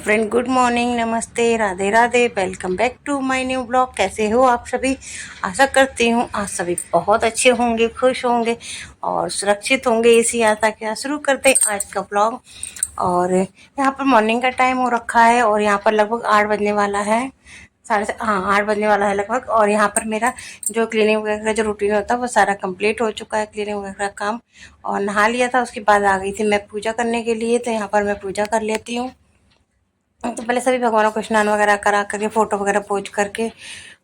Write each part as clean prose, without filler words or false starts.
Friend, good morning, नमस्ते, Radhe Radhe. Welcome back to my new blog. कैसे हो आप सभी? आशा करती हूँ आज सभी बहुत अच्छे होंगे, खुश होंगे और सुरक्षित होंगे। इसी आशा के साथ शुरू करते हैं आज का ब्लॉग। और यहाँ पर मॉर्निंग का टाइम हो रखा है और यहाँ पर लगभग 8 बजने वाला है, हाँ 8 बजने वाला है लगभग। और यहाँ पर मेरा जो क्लीनिंग वगैरह का जो रूटीन होता है वो सारा कंप्लीट हो चुका है, क्लीनिंग वगैरह का काम। और नहा लिया था, उसके बाद आ गई थी मैं पूजा करने के लिए। तो यहाँ पर मैं पूजा कर लेती हूँ। तो पहले सभी भगवानों को स्नान वगैरह करा करके फ़ोटो वगैरह पोंछ करके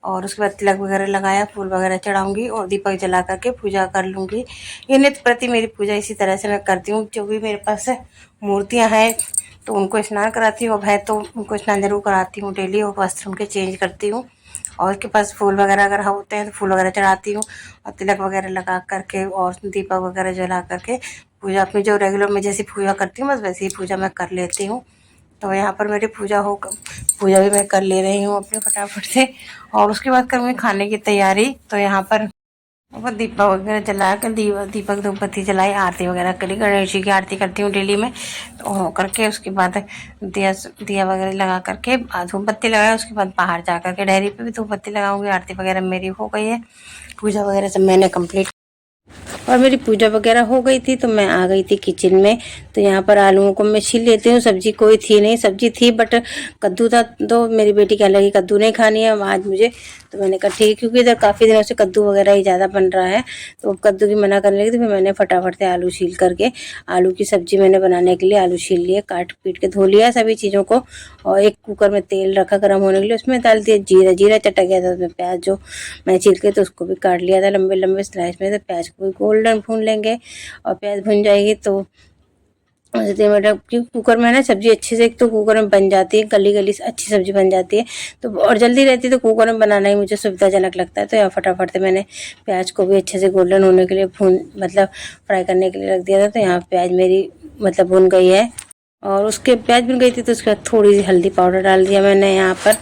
और उसके बाद तिलक वगैरह लगाया, फूल वगैरह चढ़ाऊंगी और दीपक जला करके पूजा कर लूँगी। ये नित्य प्रति मेरी पूजा इसी तरह से मैं करती हूँ। जो भी मेरे पास मूर्तियाँ हैं तो उनको स्नान कराती हूँ, अब है तो उनको स्नान जरूर कराती हूँ डेली, और वस्त्र उनके चेंज करती हूँ। और उसके पास फूल वगैरह अगर होते हैं तो फूल वगैरह चढ़ाती हूँ और तिलक वगैरह लगा करके और दीपक वगैरह जला करके पूजा अपनी जो रेगुलर में जैसी पूजा करती हूँ बस वैसी ही पूजा मैं कर लेती हूँ। तो यहाँ पर मेरी पूजा भी मैं कर ले रही हूँ अपने फटाफट से। और उसके बाद करूँगी खाने की तैयारी। तो यहाँ पर दीपक वगैरह जला कर दीपक धूपबत्ती जलाई, आरती वगैरह करी। गणेश जी की आरती करती हूँ डेली में। तो करके उसके बाद दिया वगैरह लगा करके धूपबत्ती लगाया। उसके बाद बाहर जा करके डेयरी पे भी धूपबत्ती लगाऊंगी। आरती वगैरह मेरी हो गई है, पूजा वगैरह सब मैंने कंप्लीट और मेरी पूजा वगैरह हो गई थी। तो मैं आ गई थी किचन में। तो यहाँ पर आलूओं को मैं छील लेती हूँ। सब्जी कोई थी नहीं, सब्जी थी बट कद्दू था। तो मेरी बेटी कहने लगी कद्दू नहीं खानी है आज मुझे। तो मैंने कहा ठीक, क्योंकि इधर काफ़ी दिनों से कद्दू वगैरह ही ज़्यादा बन रहा है तो कद्दू की मना करने लगी। तो फिर मैंने फटाफट से आलू छील करके आलू की सब्जी मैंने बनाने के लिए आलू छील लिए, काट पीट के धो लिया सभी चीज़ों को। और एक कुकर में तेल रखा गर्म होने के लिए, उसमें डाल दिया जीरा। जीरा चटक गया था, उसमें प्याज जो मैं छील के तो उसको भी काट लिया था लंबे लंबे स्लाइस में। तो प्याज को भी गोल्डन भून लेंगे और प्याज भून जाएगी तो मतलब क्योंकि कुकर में है ना सब्जी अच्छे से, एक तो कुकर में बन जाती है, गली गली से अच्छी सब्जी बन जाती है तो और जल्दी रहती है। तो कुकर में बनाना ही मुझे सुविधाजनक लगता है। तो यहाँ फटाफट से मैंने प्याज को भी अच्छे से गोल्डन होने के लिए मतलब फ्राई करने के लिए रख दिया था। तो यहाँ प्याज मेरी मतलब भुन गई है और उसके प्याज भुन गई थी। तो उसके बाद थोड़ी सी हल्दी पाउडर डाल दिया मैंने यहाँ पर,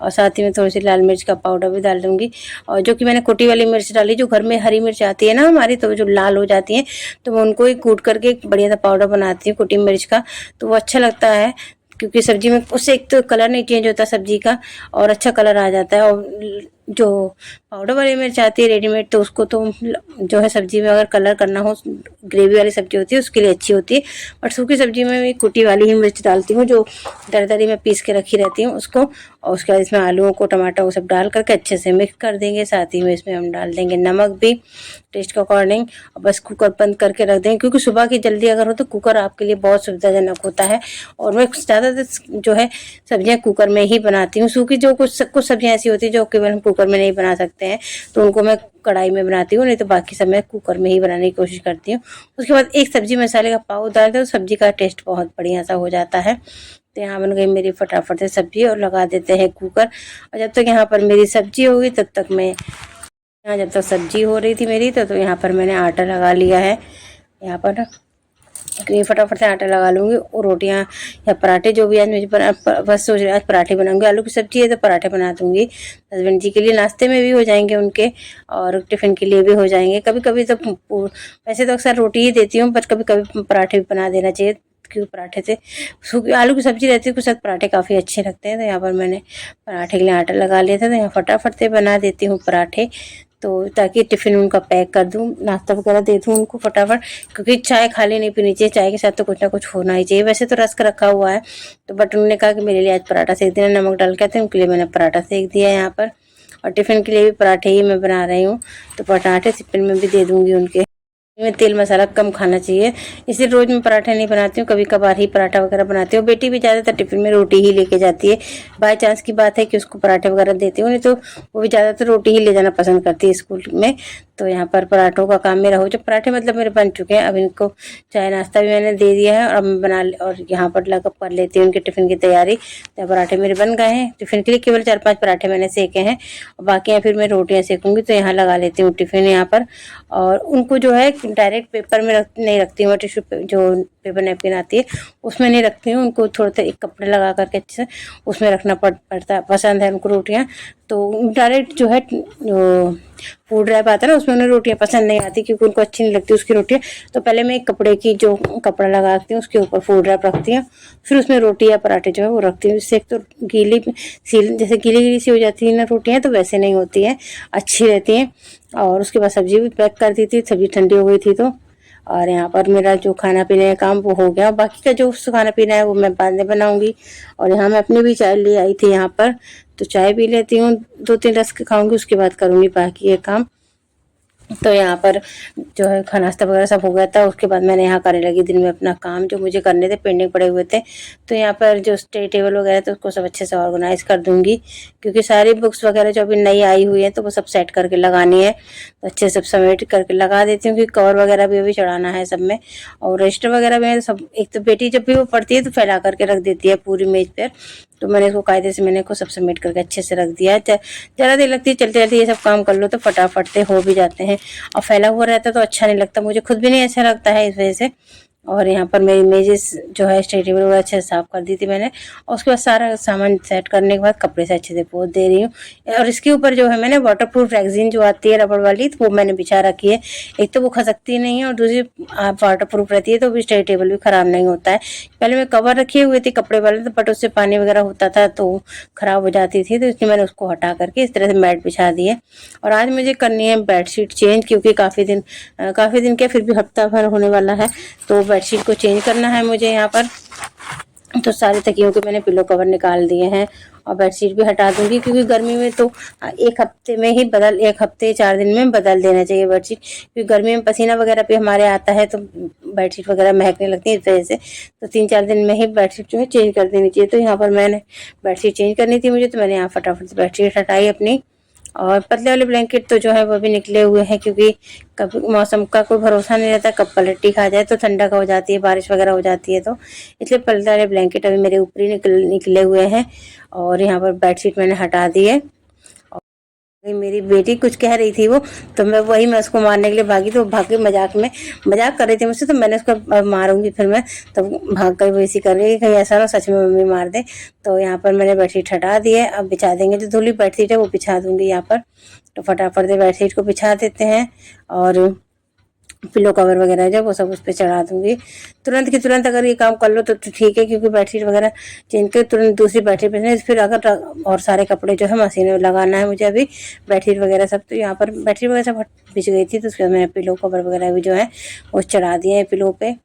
और साथ ही में थोड़ी सी लाल मिर्च का पाउडर भी डाल दूंगी। और जो कि मैंने कुटी वाली मिर्च डाली, जो घर में हरी मिर्च आती है ना हमारी, तो जो लाल हो जाती है तो मैं उनको ही कूट करके बढ़िया सा पाउडर बनाती हूँ कुटी मिर्च का। तो वो अच्छा लगता है क्योंकि सब्जी में उससे एक तो कलर नहीं चेंज होता सब्जी का और अच्छा कलर आ जाता है। और जो पाउडर वाली मिर्च आती है रेडीमेड, तो उसको तो जो है सब्जी में अगर कलर करना हो, ग्रेवी वाली सब्जी होती है उसके लिए अच्छी होती है। बट सूखी सब्जी में मैं कुटी वाली ही मिर्च डालती हूँ, जो दरदरी में पीस के रखी रहती हूँ उसको। और उसके बाद इसमें आलूओं को टमाटर वो सब डाल करके अच्छे से मिक्स कर देंगे। साथ ही में इसमें हम डाल देंगे नमक भी टेस्ट के अकॉर्डिंग, और बस कुकर बंद करके रख देंगे। क्योंकि सुबह की जल्दी अगर हो तो कुकर आपके लिए बहुत सुविधाजनक होता है। और मैं ज़्यादातर जो है सब्जियां कुकर में ही बनाती हूँ। सूखी जो कुछ सब्जियां ऐसी होती है जो केवल हम कुकर में नहीं बना सकते हैं तो उनको मैं कढ़ाई में बनाती हूँ, नहीं तो बाकी सब मैं कुकर में ही बनाने की कोशिश करती हूँ। उसके बाद एक सब्जी मसाले का पाव डालते हैं तो सब्जी का टेस्ट बहुत बढ़िया सा हो जाता है। तो यहाँ बन गई मेरी फटाफट से सब्जी और लगा देते हैं कुकर। और जब तक यहाँ पर मेरी सब्जी होगी तब तक मैं यहाँ जब तक सब्जी हो रही थी मेरी तो यहाँ पर मैंने आटा लगा लिया है। यहाँ पर ये फटाफट से आटा लगा लूँगी और रोटियाँ या पराठे जो भी आज मुझे बस सोच रहे आज पराठे बनाऊंगी। आलू की सब्जी है तो पराठे बना दूंगी हस्बैंड जी के लिए, नाश्ते में भी हो जाएंगे उनके और टिफ़िन के लिए भी हो जाएंगे। कभी कभी तो वैसे तो अक्सर रोटी ही देती हूँ, पर कभी कभी पराठे भी बना देना चाहिए क्योंकि पराठे से सूखी आलू की सब्जी रहती है उसके साथ पराठे काफ़ी अच्छे लगते हैं। तो यहाँ पर मैंने पराठे के लिए आटा लगा लिया था। तो यहाँ फटाफट से बना देती हूँ पराठे, तो ताकि टिफ़िन उनका पैक कर दूँ, नाश्ता वगैरह दे दूँ उनको फटाफट। क्योंकि चाय खाली नहीं पीनी चाहिए, चाय के साथ तो कुछ ना कुछ होना ही चाहिए। वैसे तो रस्क रखा हुआ है तो बट उन्होंने कहा कि मेरे लिए आज पराठा सेक देना, नमक डाल के, तो उनके लिए मैंने पराठा सेक दिया यहाँ पर। और टिफ़िन के लिए भी पराठे ही मैं बना रही हूँ, तो पराठे टिफ़िन में भी दे दूँगी उनके। में तेल मसाला कम खाना चाहिए, इसलिए रोज़ मैं पराठे नहीं बनाती हूँ, कभी कभार ही पराठा वगैरह बनाती हूँ। बेटी भी ज़्यादातर टिफ़िन में रोटी ही लेके जाती है। बाय चांस की बात है कि उसको पराठे वगैरह देती हूँ, नहीं तो वो भी ज़्यादातर रोटी ही ले जाना पसंद करती है स्कूल में। तो यहाँ पर पराठों का काम मेरा हो, जब पराठे मतलब मेरे बन चुके हैं, अब इनको चाय नाश्ता भी मैंने दे दिया है और अब मैं और यहाँ पर लगा कर लेती हूँ उनके टिफ़िन की तैयारी। तो पराठे मेरे बन गए हैं, टिफ़िन के लिए केवल 4-5 पराठे मैंने सेके हैं और बाकी यहाँ फिर मैं रोटियाँ सेकूँगी। तो यहाँ लगा लेती हूँ टिफ़िन यहाँ पर, और उनको जो है डायरेक्ट पेपर में नहीं रखती हूँ, टिश्यू जो पेपर नैपकिन आती है उसमें नहीं रखती हूँ। उनको थोड़ा सा एक कपड़े लगा करके अच्छे से उसमें रखना पड़ता पसंद है उनको रोटियाँ। तो डायरेक्ट जो है फूड रैप आता है ना, उसमें उन्हें रोटियां पसंद नहीं आती क्योंकि उनको अच्छी नहीं लगती उसकी रोटियां। तो पहले मैं एक कपड़े की जो कपड़ा लगाती हूँ उसके ऊपर फूड रैप रखती हूँ, फिर उसमें रोटी या पराठे जो है वो रखती हूँ। इससे एक तो गीली सील जैसे गीली गीली सी हो जाती है ना रोटियां, तो वैसे नहीं होती है, अच्छी रहती हैं। और उसके बाद सब्जी भी पैक कर दी थी, सब्जी ठंडी हो गई थी तो। और यहाँ पर मेरा जो खाना पीने का काम वो हो गया, बाकी का जो खाना पीना है वो मैं बाद में बनाऊंगी। और यहाँ मैं अपनी भी चाय ले आई थी यहाँ पर, तो चाय पी लेती हूँ, 2-3 रस्क खाऊंगी, उसके बाद करूंगी बाकी ये काम। तो यहाँ पर जो है खाना नाश्ता वगैरह सब हो गया था। उसके बाद मैंने यहाँ करने लगी दिन में अपना काम जो मुझे करने थे, पेंडिंग पड़े हुए थे। तो यहाँ पर जो स्टडी टेबल वगैरह तो उसको सब अच्छे से ऑर्गेनाइज कर दूंगी, क्योंकि सारी बुक्स वगैरह जो अभी नई आई हुई है तो वो सब सेट करके लगानी है। तो अच्छे से सब समेट करके लगा देती हूँ, क्योंकि कवर वगैरह भी अभी चढ़ाना है सब में, और रजिस्टर वगैरह में सब। एक तो बेटी जब भी वो पढ़ती है तो फैला करके रख देती है पूरी मेज पर, तो मैंने इसको कायदे से मैंने इसको सब समेट करके अच्छे से रख दिया है। ज़्यादा देर लगती है, चलते चलते ये सब काम कर लो तो फटाफट से हो भी जाते हैं। और फैला हुआ रहता है तो अच्छा नहीं लगता, मुझे खुद भी नहीं अच्छा लगता है इस वजह से। और यहाँ पर मेरी मेजेस जो है स्टडी टेबल वो अच्छे से साफ कर दी थी मैंने, और उसके बाद सारा सामान सेट करने के बाद कपड़े से अच्छे से पोंछ दे रही हूँ। और इसके ऊपर जो है मैंने वाटरप्रूफ रेक्सीन जो आती है रबड़ वाली, तो वो मैंने बिछा रखी है। एक तो वो खसकती नहीं है और दूसरी वाटरप्रूफ रहती है, तो भी स्टडी टेबल भी खराब नहीं होता है। पहले मैं कवर रखी हुई थी कपड़े वाले, तो बट उससे पानी वगैरह होता था तो खराब हो जाती थी, तो इसलिए मैंने उसको हटा करके इस तरह से मैट बिछा दी है। और आज मुझे करनी है बेडशीट चेंज, क्योंकि काफ़ी दिन क्या फिर भी हफ्ता भर होने वाला है, तो बेडशीट को चेंज करना है मुझे यहाँ पर। तो सारे तकियों के मैंने पिलो कवर निकाल दिए हैं, और बेडशीट भी हटा दूंगी, क्योंकि गर्मी में तो एक हफ्ते 4 दिन में बदल देना चाहिए बेडशीट, क्योंकि गर्मी में पसीना वगैरह भी हमारे आता है तो बेडशीट वगैरह महकने लगती है, इस वजह से तो 3-4 दिन में ही बेडशीट जो है चेंज कर देनी चाहिए। तो यहाँ पर मैंने बेडशीट चेंज करनी थी मुझे, तो मैंने यहाँ फटाफट से बेडशीट हटाई अपनी। और पतले वाले ब्लैंकेट तो जो है वो भी निकले हुए हैं, क्योंकि कभी मौसम का कोई भरोसा नहीं रहता, कब पलटी खा जाए, तो ठंडक हो जाती है, बारिश वगैरह हो जाती है, तो इसलिए पतले वाले ब्लैंकेट अभी मेरे ऊपर ही निकले हुए हैं। और यहाँ पर बेडशीट मैंने हटा दी है। मेरी बेटी कुछ कह रही थी वो, तो मैं उसको मारने के लिए भागी, तो भाग के मजाक कर रही थी मुझसे, तो मैंने उसको मारूंगी फिर मैं, तो भाग कर वो इसी कर रही है, कहीं ऐसा ना सच में मम्मी मार दे। तो यहाँ पर मैंने बेडशीट हटा दी है, अब बिछा देंगे, जो धुली बेडशीट है वो बिछा दूंगी यहाँ पर। तो फटाफट से बेडशीट को बिछा देते हैं, और पिलो कवर वगैरह जो वो सब उस पर चढ़ा दूंगी। तुरंत की तुरंत अगर ये काम कर लो तो ठीक है, क्योंकि बेडशीट वगैरह चेंज कर तुरंत दूसरी बेडशीट पे फिर अगर और सारे कपड़े जो है मशीन में लगाना है मुझे अभी, बेडशीट वगैरह सब। तो यहाँ पर बेडशीट वगैरह सब बिछ गई थी, तो उसके बाद मैंने पिलो कवर वगैरह भी जो है वो चढ़ा दिए हैं पिलो पे।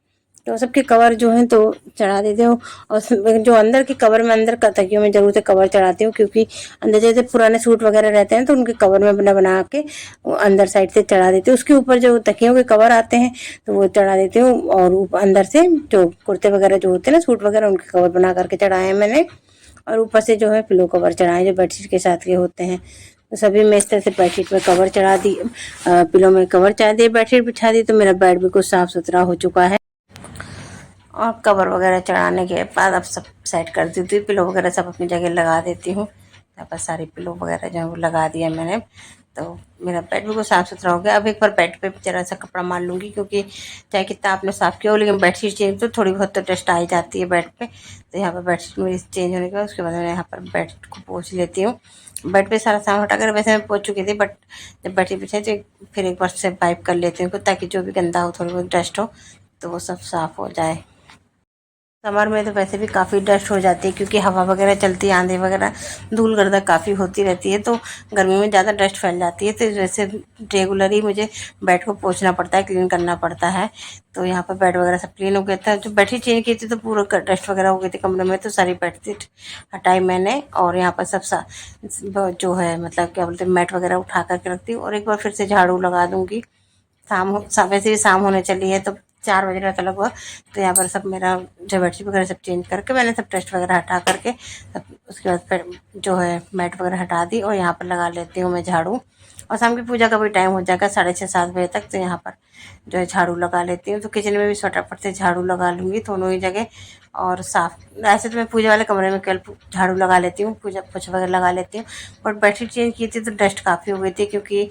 तो सबके कवर जो हैं तो चढ़ा देती हूँ। और जो अंदर के कवर में, अंदर का तकियों में जरूर से कवर चढ़ाती हूँ, क्योंकि अंदर जैसे पुराने सूट वगैरह रहते हैं तो उनके कवर में बना के अंदर साइड से चढ़ा देती हूँ। उसके ऊपर जो तकियों के कवर आते हैं तो वो चढ़ा देती हूँ, और अंदर से जो कुर्ते वगैरह जो होते हैं ना सूट वगैरह, उनके कवर बना करके चढ़ाए हैं मैंने। और ऊपर से जो है पिलो कवर चढ़ाए जो बेडशीट के साथ के होते हैं। तो सभी मैं इस तरह से बेडशीट में कवर चढ़ा दी, पिलो में कवर चढ़ा दिए, बेडशीट बिछा दी, तो मेरा बेड बिल्कुल साफ सुथरा हो चुका है। और कवर वगैरह चढ़ाने के बाद अब सब सेट कर देती हूँ, पिलो वगैरह सब अपनी जगह लगा देती हूँ। यहाँ पर सारी पिलो वगैरह जो है वो लगा दिया मैंने, तो मेरा बेड बिल्कुल साफ़ सुथरा हो गया। अब एक बार बेड पे जरा सा कपड़ा मार लूँगी, क्योंकि चाहे कितना आपने साफ़ किया हो, लेकिन बेडशीट चेंज तो थोड़ी बहुत तो डस्ट आ ही जाती है बेड पे। तो यहाँ पर बेडशीट मेरी चेंज होने के बाद उसके बाद मैं यहाँ पर बेड को पोंछ लेती हूँ। बेड पे सारा सामान हटाकर वैसे मैं पोंछ चुकी थी, बट जब बेडशीट बिछाई तो फिर एक बार से वाइप कर लेती हूँ, ताकि जो भी गंदा हो, थोड़ी बहुत डस्ट हो, तो वो सब साफ़ हो जाए। समर में तो वैसे भी काफ़ी डस्ट हो जाती है, क्योंकि हवा वगैरह चलती है, आंधी वगैरह, धूल गर्दा काफ़ी होती रहती है, तो गर्मी में ज़्यादा डस्ट फैल जाती है। तो इस वजह से रेगुलर ही मुझे बेड को पोंछना पड़ता है, क्लीन करना पड़ता है। तो यहाँ पर बेड वगैरह सब क्लीन हो गया था। जो बेडशीट चेंज की थी तो पूरा डस्ट वगैरह हो गई थी कमरे में, तो सारी बेडशीट हटाई मैंने, और यहाँ पर सब जो है मतलब क्या बोलते हैं मैट वगैरह उठा करके रखती हूँ, और एक बार फिर से झाड़ू लगा दूँगी। वैसे भी शाम होने चली है, तो 4 बज रहा था लगभग। तो यहाँ पर सब मेरा जो बेडशीट वगैरह सब चेंज करके मैंने सब डस्ट वगैरह हटा करके सब, उसके बाद फिर जो है मैट वगैरह हटा दी, और यहाँ पर लगा लेती हूँ मैं झाड़ू। और शाम की पूजा का भी टाइम हो जाएगा 6:30-7 बजे तक, तो यहाँ पर जो है झाड़ू लगा लेती हूँ। तो किचन में भी फटाफट से झाड़ू लगा लूँगी दोनों ही जगह, और साफ़। ऐसे तो मैं पूजा वाले कमरे में केवल झाड़ू लगा लेती हूँ, पूजा पोछा वगैरह लगा लेती हूँ, बट बेडशीट चेंज की थी तो डस्ट काफ़ी हो गई थी, क्योंकि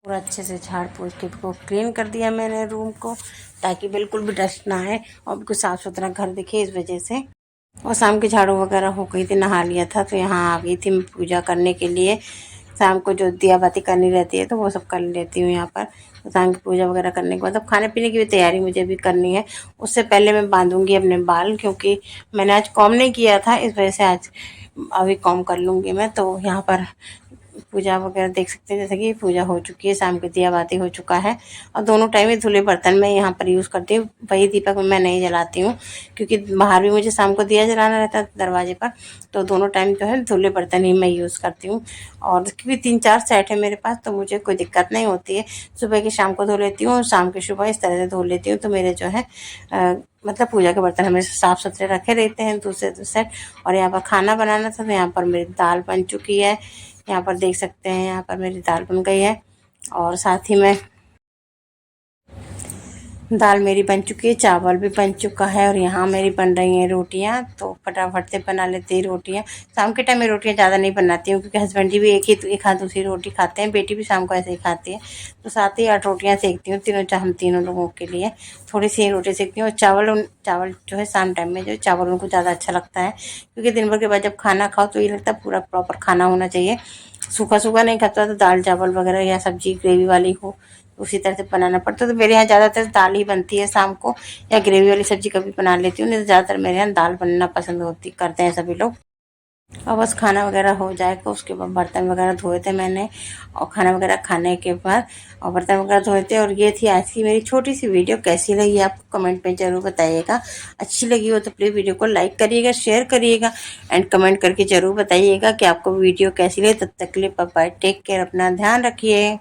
पूरा अच्छे से झाड़ पोंछ के को क्लीन कर दिया मैंने रूम को, ताकि बिल्कुल भी डस्ट ना आए और बिल्कुल साफ़ सुथरा घर दिखे, इस वजह से। और शाम की झाड़ू वगैरह हो गई थी, नहा लिया था, तो यहाँ आ गई थी मैं पूजा करने के लिए। शाम को जो दिया बाती करनी रहती है तो वो सब कर लेती हूँ यहाँ पर। तो शाम की पूजा वगैरह करने के बाद अब खाने पीने की भी तैयारी मुझे भी करनी है। उससे पहले मैं बांधूंगी अपने बाल, क्योंकि मैंने आज कॉम नहीं किया था, इस वजह से आज अभी कॉम कर लूँगी मैं। तो यहाँ पर पूजा वगैरह देख सकते हैं, जैसे कि पूजा हो चुकी है, शाम की दिया बाती हो चुका है। और दोनों टाइम ही धुले बर्तन मैं यहाँ पर यूज़ करती हूँ। वही दीपक मैं नहीं जलाती हूँ, क्योंकि बाहर भी मुझे शाम को दिया जलाना रहता है दरवाजे पर। तो दोनों टाइम जो है धुले बर्तन ही मैं यूज़ करती हूँ। और क्योंकि 3-4 सेट है मेरे पास, तो मुझे कोई दिक्कत नहीं होती है। सुबह की शाम को धो लेती हूँ और शाम की सुबह, इस तरह से धो लेती हूँ। तो मेरे जो है मतलब पूजा के बर्तन हमेशा साफ़ सुथरे रखे रहते हैं दूसरे सेट। और यहाँ पर खाना बनाना था, तो यहाँ पर मेरी दाल बन चुकी है। यहाँ पर देख सकते हैं, यहाँ पर मेरी दाल बन गई है। और साथ ही में दाल मेरी बन चुकी है, चावल भी बन चुका है, और यहाँ मेरी बन रही हैं रोटियाँ। तो फटाफट से बना लेते हैं रोटियाँ। शाम के टाइम में रोटियाँ ज़्यादा नहीं बनाती हूँ, क्योंकि हस्बैंड जी भी एक हाथ दूसरी रोटी खाते हैं, बेटी भी शाम को ऐसे ही खाती है। तो 7 ही 8 रोटियाँ सेकती हूँ, हम तीनों लोगों के लिए थोड़ी सी रोटी सेकती हूँ। और चावल जो है शाम टाइम में जो चावल उनको ज़्यादा अच्छा लगता है, क्योंकि दिन भर के बाद जब खाना खाओ तो ये लगता है पूरा प्रॉपर खाना होना चाहिए। सूखा सूखा नहीं खाता, तो दाल चावल वगैरह या सब्जी ग्रेवी वाली हो, उसी तरह से बनाना पड़ता है। तो मेरे यहाँ ज़्यादातर दाल ही बनती है शाम को, या ग्रेवी वाली सब्जी कभी बना लेती हूँ, नहीं तो ज़्यादातर मेरे यहाँ दाल बनना पसंद करते हैं सभी लोग। और बस खाना वगैरह हो जाएगा, उसके बाद बर्तन वगैरह धोए थे मैंने, और खाना वगैरह खाने के बाद और बर्तन वगैरह धोए थे। और ये थी आज की मेरी छोटी सी वीडियो। कैसी लगी आपको कमेंट में ज़रूर बताइएगा। अच्छी लगी हो तो प्लीज़ वीडियो को लाइक करिएगा, शेयर करिएगा, एंड कमेंट करके ज़रूर बताइएगा कि आपको वीडियो कैसी लगी। तब तक के लिए बाय बाय, टेक केयर, अपना ध्यान रखिए।